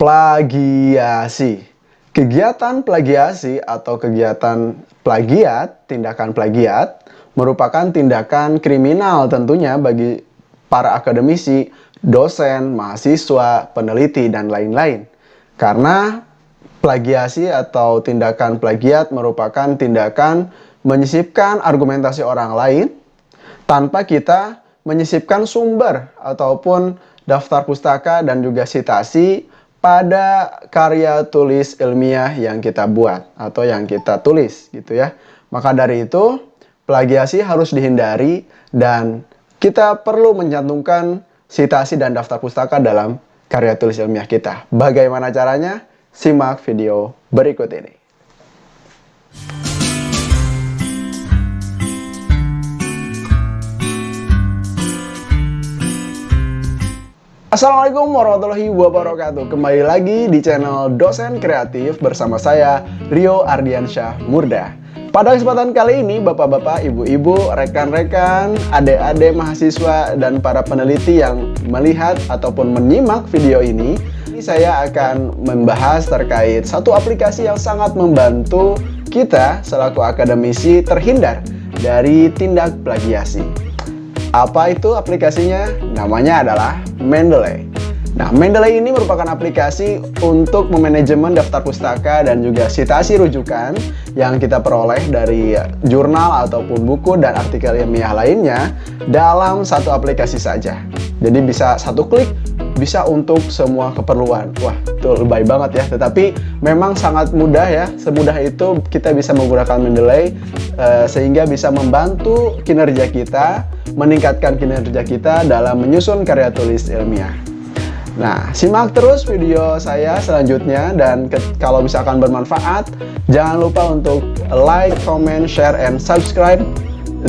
Plagiasi. Kegiatan plagiasi atau kegiatan plagiat, tindakan plagiat, merupakan tindakan kriminal tentunya bagi para akademisi, dosen, mahasiswa, peneliti, dan lain-lain. Karena plagiasi atau tindakan plagiat merupakan tindakan menyisipkan argumentasi orang lain tanpa kita menyisipkan sumber ataupun daftar pustaka dan juga sitasi pada karya tulis ilmiah yang kita buat atau yang kita tulis gitu ya. Maka dari itu, plagiasi harus dihindari dan kita perlu mencantumkan sitasi dan daftar pustaka dalam karya tulis ilmiah kita. Bagaimana caranya? Simak video berikut ini. Assalamualaikum warahmatullahi wabarakatuh. Kembali lagi di channel Dosen Kreatif bersama saya Rio Ardiansyah Murda. Pada kesempatan kali ini bapak-bapak, ibu-ibu, rekan-rekan, adik-adik mahasiswa dan para peneliti yang melihat ataupun menyimak video ini, saya akan membahas terkait satu aplikasi yang sangat membantu kita selaku akademisi terhindar dari tindak plagiasi. Apa itu aplikasinya? Namanya adalah Mendeley. Nah, Mendeley ini merupakan aplikasi untuk memanajemen daftar pustaka dan juga sitasi rujukan yang kita peroleh dari jurnal ataupun buku dan artikel ilmiah lainnya dalam satu aplikasi saja. Jadi bisa satu klik, bisa untuk semua keperluan. Wah, itu lebay banget ya. Tetapi memang sangat mudah ya. Semudah itu kita bisa menggunakan Mendeley sehingga bisa membantu kinerja kita, meningkatkan kinerja kita dalam menyusun karya tulis ilmiah. Nah, simak terus video saya selanjutnya dan kalau misalkan bermanfaat, jangan lupa untuk like, comment, share, and subscribe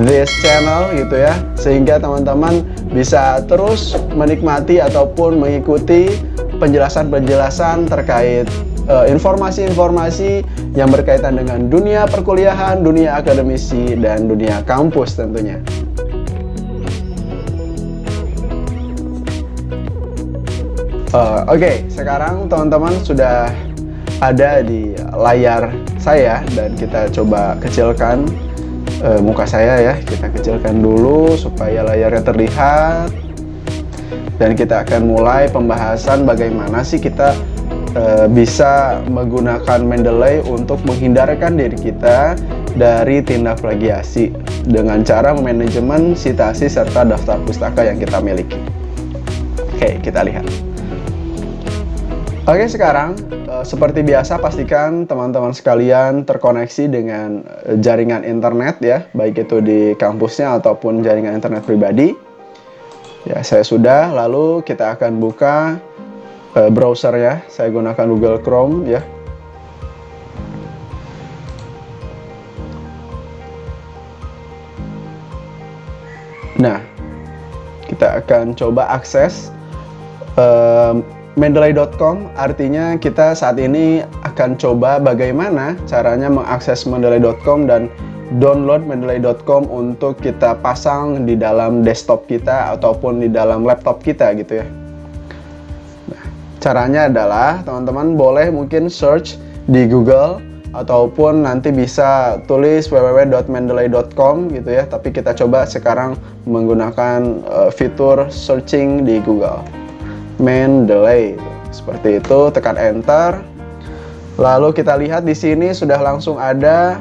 this channel gitu ya, sehingga teman-teman bisa terus menikmati ataupun mengikuti penjelasan-penjelasan terkait informasi-informasi yang berkaitan dengan dunia perkuliahan, dunia akademisi, dan dunia kampus tentunya. Oke, sekarang teman-teman sudah ada di layar saya dan kita coba kecilkan muka saya ya. Kita kecilkan dulu supaya layarnya terlihat dan kita akan mulai pembahasan bagaimana sih kita bisa menggunakan Mendeley untuk menghindarkan diri kita dari tindak plagiasi dengan cara memanajemen sitasi serta daftar pustaka yang kita miliki. Oke, kita lihat. Oke, sekarang seperti biasa pastikan teman-teman sekalian terkoneksi dengan jaringan internet ya, baik itu di kampusnya ataupun jaringan internet pribadi. Ya, saya sudah, lalu kita akan buka browser ya. Saya gunakan Google Chrome ya. Nah, kita akan coba akses Mendeley.com, artinya kita saat ini akan coba bagaimana caranya mengakses Mendeley.com dan download Mendeley.com untuk kita pasang di dalam desktop kita ataupun di dalam laptop kita gitu ya. Nah, caranya adalah teman-teman boleh mungkin search di Google ataupun nanti bisa tulis www.mendeley.com gitu ya, tapi kita coba sekarang menggunakan fitur searching di Google. Mendeley seperti itu, tekan enter. Lalu kita lihat di sini sudah langsung ada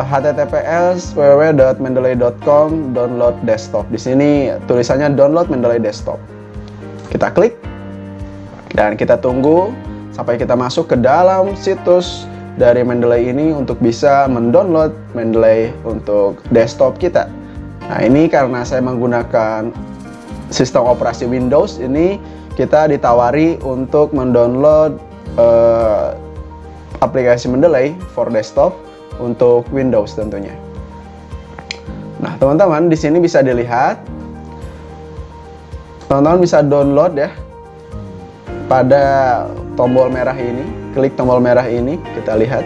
https www.mendeley.com download desktop. Di sini tulisannya download Mendeley desktop. Kita klik dan kita tunggu sampai kita masuk ke dalam situs dari Mendeley ini untuk bisa mendownload Mendeley untuk desktop kita. Nah, ini karena saya menggunakan sistem operasi Windows, ini kita ditawari untuk mendownload aplikasi Mendeley for desktop untuk Windows tentunya. Nah, teman-teman di sini bisa dilihat, teman-teman bisa download ya pada tombol merah ini, klik tombol merah ini, kita lihat.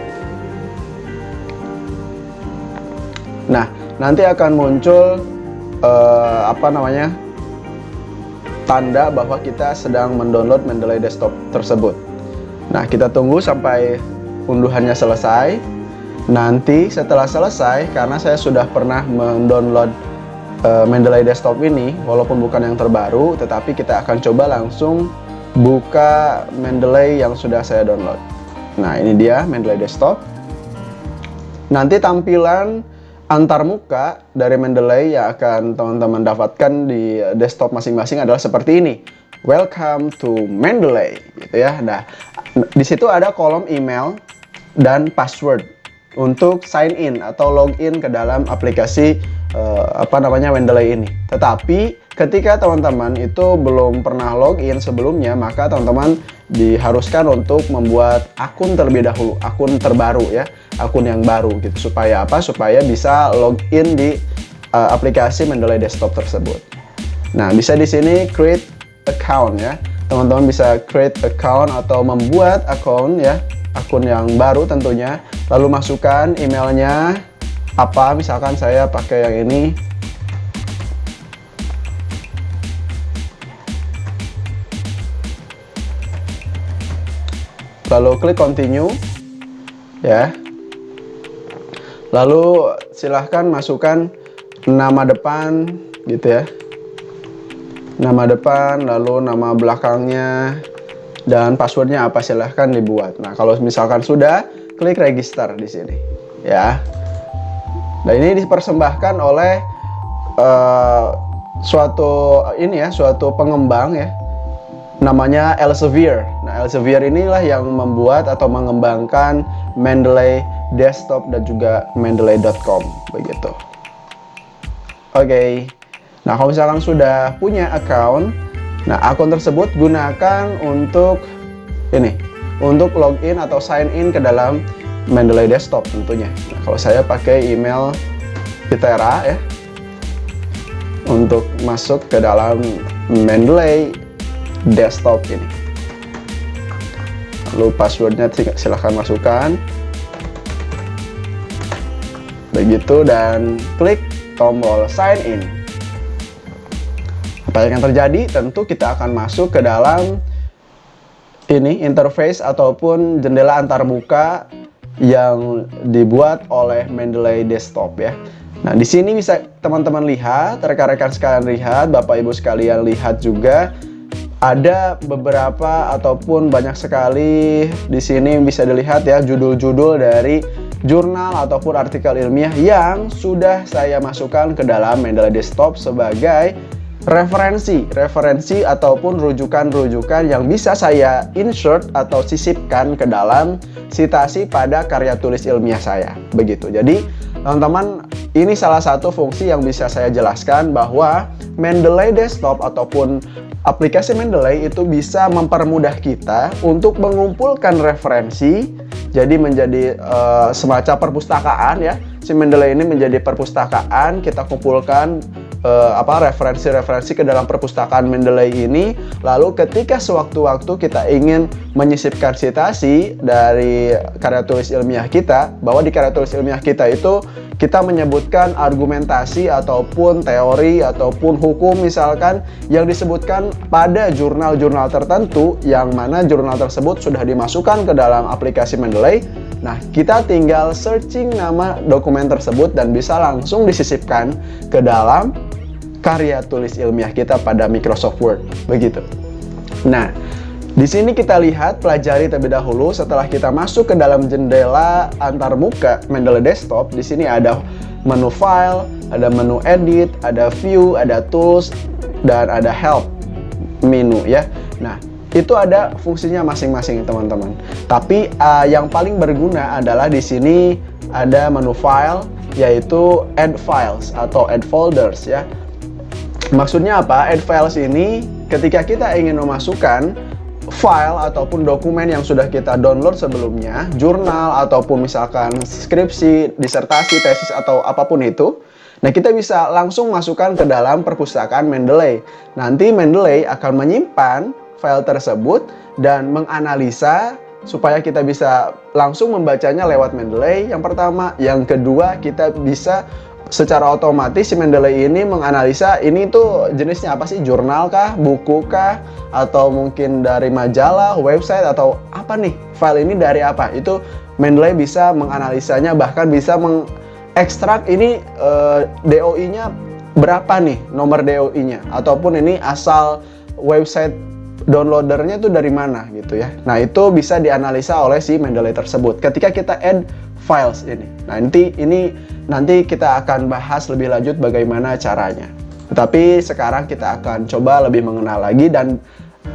Nah, nanti akan muncul tanda bahwa kita sedang mendownload Mendeley desktop tersebut. Nah, kita tunggu sampai unduhannya selesai. Nanti setelah selesai, karena saya sudah pernah mendownload Mendeley Desktop ini, walaupun bukan yang terbaru, tetapi kita akan coba langsung buka Mendeley yang sudah saya download. Nah, ini dia Mendeley Desktop. Nanti tampilan antarmuka dari Mendeley yang akan teman-teman dapatkan di desktop masing-masing adalah seperti ini. Welcome to Mendeley, gitu ya. Nah, di situ ada kolom email dan password untuk sign in atau login ke dalam aplikasi Mendeley ini. Tetapi ketika teman-teman itu belum pernah login sebelumnya, maka teman-teman diharuskan untuk membuat akun terlebih dahulu, akun terbaru ya, akun yang baru gitu. Supaya apa? Supaya bisa login di aplikasi Mendeley Desktop tersebut. Nah, bisa di sini create account ya. Teman-teman bisa create account atau membuat akun ya, akun yang baru tentunya. Lalu masukkan emailnya apa, misalkan saya pakai yang ini. Lalu klik continue ya. Lalu silahkan masukkan nama depan gitu ya, nama depan, lalu nama belakangnya, dan passwordnya apa silahkan dibuat. Nah, kalau misalkan sudah, klik register di sini ya. Nah, ini dipersembahkan oleh suatu pengembang ya, namanya Elsevier. Nah, Elsevier inilah yang membuat atau mengembangkan Mendeley Desktop dan juga Mendeley.com begitu. Oke. Nah, kalau misalkan sudah punya account, nah akun tersebut gunakan untuk ini, untuk login atau sign in ke dalam Mendeley Desktop tentunya. Nah, kalau saya pakai email Pitera ya, untuk masuk ke dalam Mendeley Desktop ini. Lalu passwordnya silahkan masukkan. Begitu, dan klik tombol sign in. Apa yang terjadi? Tentu kita akan masuk ke dalam ini interface ataupun jendela antarmuka yang dibuat oleh Mendeley Desktop ya. Nah, di sini bisa teman-teman lihat, rekan-rekan sekalian lihat, Bapak Ibu sekalian lihat juga, ada beberapa ataupun banyak sekali di sini bisa dilihat ya, judul-judul dari jurnal ataupun artikel ilmiah yang sudah saya masukkan ke dalam Mendeley Desktop sebagai referensi ataupun rujukan-rujukan yang bisa saya insert atau sisipkan ke dalam citasi pada karya tulis ilmiah saya. Begitu. Jadi, teman-teman, ini salah satu fungsi yang bisa saya jelaskan bahwa Mendeley Desktop ataupun aplikasi Mendeley itu bisa mempermudah kita untuk mengumpulkan referensi. Jadi menjadi semacam perpustakaan ya. Si Mendeley ini menjadi perpustakaan, kita kumpulkan referensi-referensi ke dalam perpustakaan Mendeley ini. Lalu ketika sewaktu-waktu kita ingin menyisipkan sitasi dari karya tulis ilmiah kita, bahwa di karya tulis ilmiah kita itu kita menyebutkan argumentasi ataupun teori ataupun hukum misalkan yang disebutkan pada jurnal-jurnal tertentu, yang mana jurnal tersebut sudah dimasukkan ke dalam aplikasi Mendeley. Nah, kita tinggal searching nama dokumen tersebut dan bisa langsung disisipkan ke dalam karya tulis ilmiah kita pada Microsoft Word. Begitu. Nah, di sini kita lihat, pelajari terlebih dahulu. Setelah kita masuk ke dalam jendela antarmuka Mendeley Desktop, di sini ada menu file, ada menu edit, ada view, ada tools, dan ada help menu ya. Nah, itu ada fungsinya masing-masing teman-teman. Tapi yang paling berguna adalah di sini ada menu file, yaitu add files atau add folders ya. Maksudnya apa? Add files ini ketika kita ingin memasukkan file ataupun dokumen yang sudah kita download sebelumnya, jurnal ataupun misalkan skripsi, disertasi, tesis atau apapun itu. Nah, kita bisa langsung masukkan ke dalam perpustakaan Mendeley. Nanti Mendeley akan menyimpan file tersebut dan menganalisa supaya kita bisa langsung membacanya lewat Mendeley yang pertama. Yang kedua, kita bisa secara otomatis si Mendeley ini menganalisa ini tuh jenisnya apa sih, jurnal kah, buku kah, atau mungkin dari majalah, website, atau apa nih, file ini dari apa. Itu Mendeley bisa menganalisanya, bahkan bisa mengekstrak ini DOI-nya berapa nih, nomor DOI-nya, ataupun ini asal website downloadernya tuh dari mana gitu ya. Nah, itu bisa dianalisa oleh si Mendeley tersebut ketika kita add files ini. Nah, nanti kita akan bahas lebih lanjut bagaimana caranya. Tetapi sekarang kita akan coba lebih mengenal lagi, dan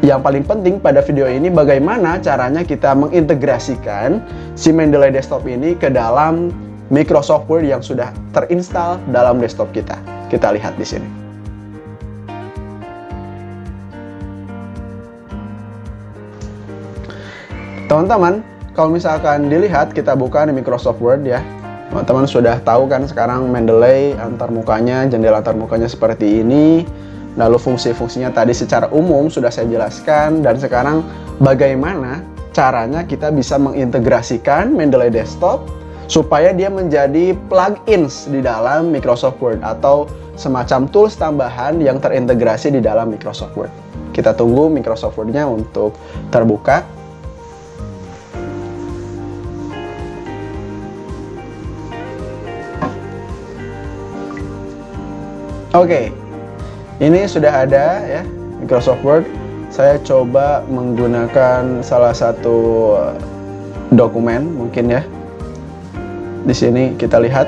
yang paling penting pada video ini bagaimana caranya kita mengintegrasikan si Mendeley Desktop ini ke dalam Microsoft Word yang sudah terinstall dalam desktop kita. Kita lihat di sini. Teman-teman, kalau misalkan dilihat, kita buka di Microsoft Word ya. Teman-teman sudah tahu kan sekarang Mendeley antarmukanya, jendela antarmukanya seperti ini. Lalu fungsi-fungsinya tadi secara umum sudah saya jelaskan, dan sekarang bagaimana caranya kita bisa mengintegrasikan Mendeley Desktop supaya dia menjadi plugins di dalam Microsoft Word atau semacam tools tambahan yang terintegrasi di dalam Microsoft Word. Kita tunggu Microsoft Word-nya untuk terbuka. Oke, ini sudah ada ya Microsoft Word. Saya coba menggunakan salah satu dokumen mungkin ya. Di sini kita lihat.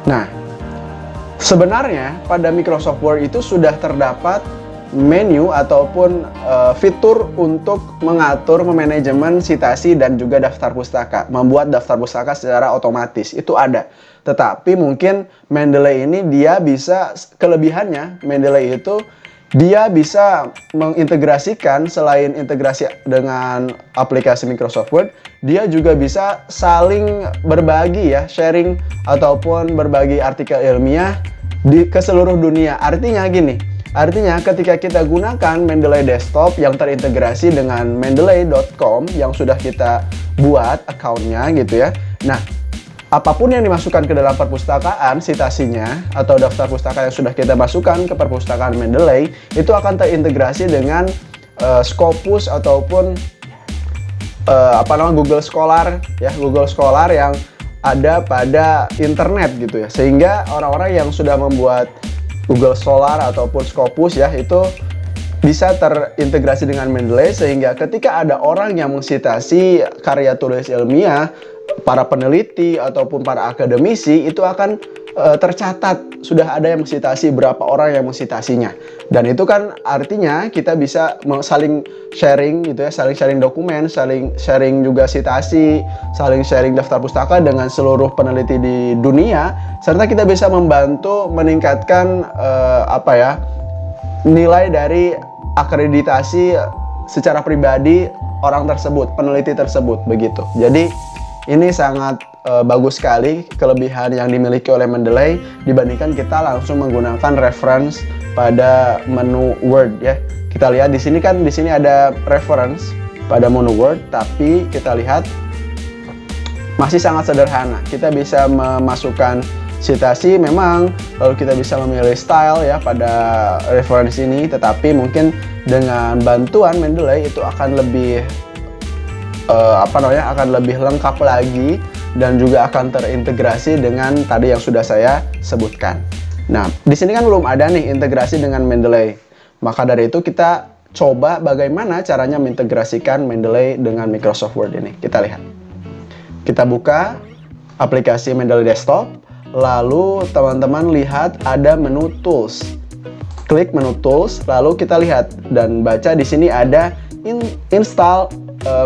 Nah, sebenarnya pada Microsoft Word itu sudah terdapat menu ataupun fitur untuk mengatur memanajemen citasi dan juga daftar pustaka, membuat daftar pustaka secara otomatis itu ada. Tetapi mungkin Mendeley ini dia bisa, kelebihannya Mendeley itu dia bisa mengintegrasikan, selain integrasi dengan aplikasi Microsoft Word, dia juga bisa saling berbagi ya, sharing ataupun berbagi artikel ilmiah ke seluruh dunia. Artinya ketika kita gunakan Mendeley Desktop yang terintegrasi dengan mendeley.com yang sudah kita buat account-nya gitu ya. Nah, apapun yang dimasukkan ke dalam perpustakaan, citasinya atau daftar pustaka yang sudah kita masukkan ke perpustakaan Mendeley itu akan terintegrasi dengan Scopus ataupun Google Scholar ya, Google Scholar yang ada pada internet gitu ya. Sehingga orang-orang yang sudah membuat Google Scholar ataupun Scopus ya, itu bisa terintegrasi dengan Mendeley, sehingga ketika ada orang yang mensitasi karya tulis ilmiah, para peneliti ataupun para akademisi, itu akan tercatat sudah ada yang mensitasi, berapa orang yang mensitasinya. Dan itu kan artinya kita bisa saling sharing gitu ya, saling sharing dokumen, saling sharing juga citasi, saling sharing daftar pustaka dengan seluruh peneliti di dunia, serta kita bisa membantu meningkatkan nilai dari akreditasi secara pribadi orang tersebut, peneliti tersebut begitu. Jadi ini sangat bagus sekali kelebihan yang dimiliki oleh Mendeley dibandingkan kita langsung menggunakan reference pada menu Word ya. Kita lihat di sini ada reference pada menu Word, tapi kita lihat masih sangat sederhana. Kita bisa memasukkan citasi memang, lalu kita bisa memilih style ya pada reference ini, tetapi mungkin dengan bantuan Mendeley itu akan lebih lengkap lagi dan juga akan terintegrasi dengan tadi yang sudah saya sebutkan. Nah, di sini kan belum ada nih integrasi dengan Mendeley. Maka dari itu kita coba bagaimana caranya mengintegrasikan Mendeley dengan Microsoft Word ini. Kita lihat. Kita buka aplikasi Mendeley Desktop, lalu teman-teman lihat ada menu Tools. Klik menu Tools, lalu kita lihat dan baca di sini ada install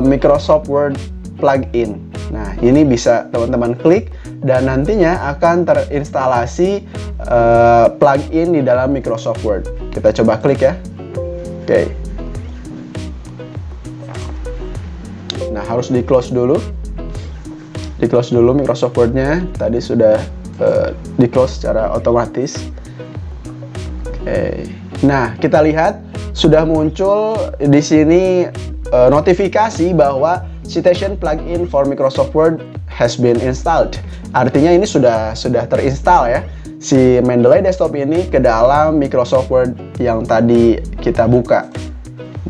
Microsoft Word plugin. Nah, ini bisa teman-teman klik dan nantinya akan terinstalasi plugin di dalam Microsoft Word. Kita coba klik ya. Oke. Nah, harus di-close dulu. Di-close dulu Microsoft Word-nya. Tadi sudah di-close secara otomatis. Oke. Nah, kita lihat sudah muncul di sini notifikasi bahwa citation plugin for Microsoft Word has been installed. Artinya ini sudah terinstall ya, si Mendeley Desktop ini ke dalam Microsoft Word yang tadi kita buka.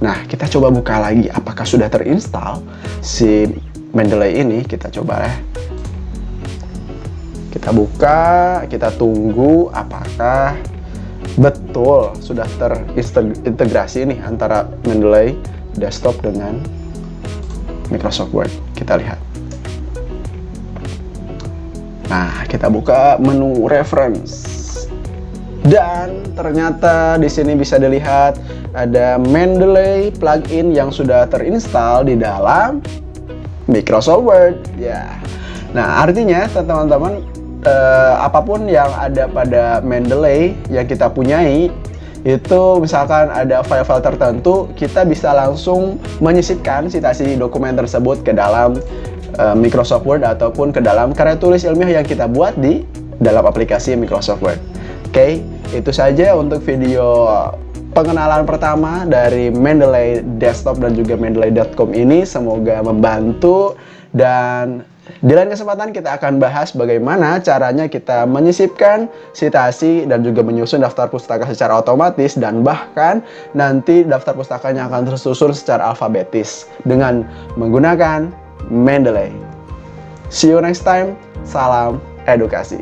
Nah, kita coba buka lagi, apakah sudah terinstall si Mendeley ini. Kita coba ya. Kita buka, kita tunggu apakah betul sudah terintegrasi nih antara Mendeley Desktop dengan Microsoft Word. Kita lihat. Nah, kita buka menu reference. Dan ternyata di sini bisa dilihat ada Mendeley plugin yang sudah terinstall di dalam Microsoft Word ya. Nah, artinya teman-teman, apapun yang ada pada Mendeley yang kita punyai, itu misalkan ada file-file tertentu, kita bisa langsung menyisipkan citasi dokumen tersebut ke dalam Microsoft Word ataupun ke dalam karya tulis ilmiah yang kita buat di dalam aplikasi Microsoft Word. Oke, itu saja untuk video pengenalan pertama dari Mendeley Desktop dan juga Mendeley.com ini. Semoga membantu, dan di lain kesempatan kita akan bahas bagaimana caranya kita menyisipkan citasi dan juga menyusun daftar pustaka secara otomatis, dan bahkan nanti daftar pustakanya akan tersusun secara alfabetis dengan menggunakan Mendeley. See you next time. Salam edukasi.